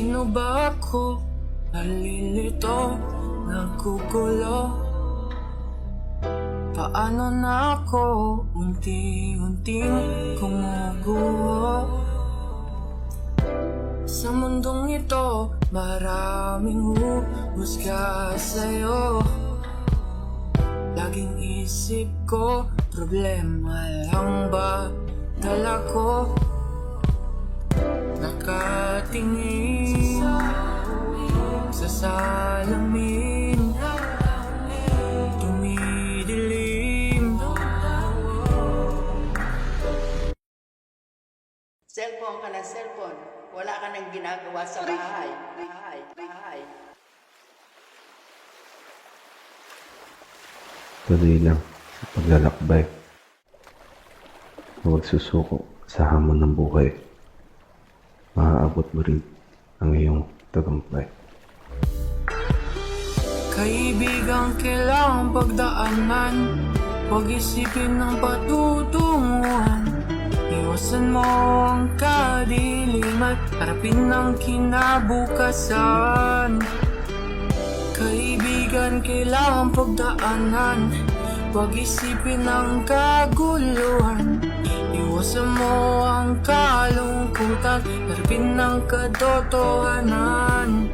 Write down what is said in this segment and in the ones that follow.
Sino ba ako? Nalilito, nagkukulo. Paano na ako unti-unting gumuguho? Sa mundong ito, maraming huhusga sa'yo. Laging isip ko, problema lang ba dala ko? Nakatingin sa salamin, dumidilim. Cellphone ka na cellphone. Wala ka nang ginagawa sa bahay. Tuloy lang sa paglalakbay. Huwag susuko sa hamon ng buhay. Maaabot mo rin ang iyong tagumpay. Kaibigang kailangang pagdaanan, huwag isipin ng patutunguhan. Iwasan mo ang kadiliman, harapin ang kinabukasan. Kaibigan kailangang pagdaanan, huwag isipin ang kaguluhan. Iwasan mo ang kalungkutan, harapin ang katotohanan.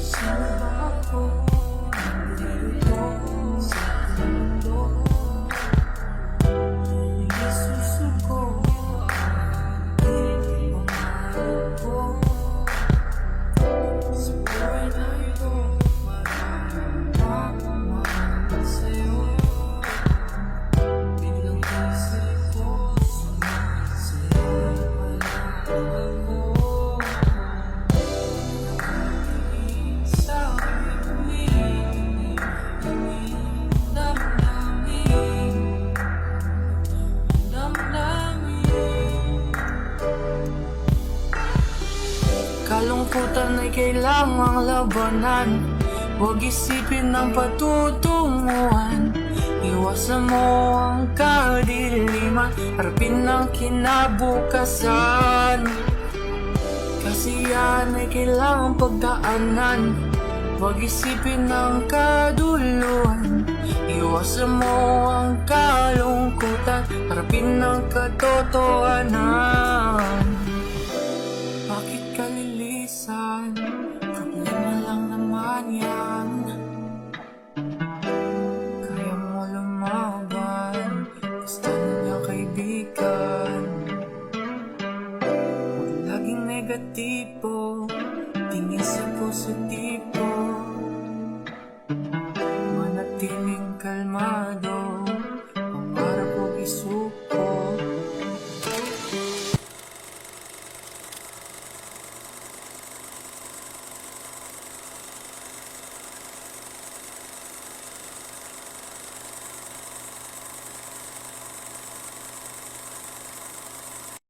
Sino ba ako? Nandito sa mundo. Hindi susuko ang aking pangarap ko. Sa buhay na ito, maraming pagmamahal sa'yo. Biglang isip ko, sumasaya pala ako. Nakatingin sa aking damdamin. Kalungkutan ay kailangang labanan, huwag isipin ang patutunguhan. Iwasan mo ang kadiliman, harapin ang kinabukasan. Kasi yan ay kailangang pagdaanan, huwag isipin ang kaduluhan. Iwasan mo ang kalungkutan, harapin ang katotohanan. Bakit ka lilisan? Problema lang naman yan. Kaya mo lumaban, gusto niya kaibigan. Huwag laging negatibo, tingin sa positibo.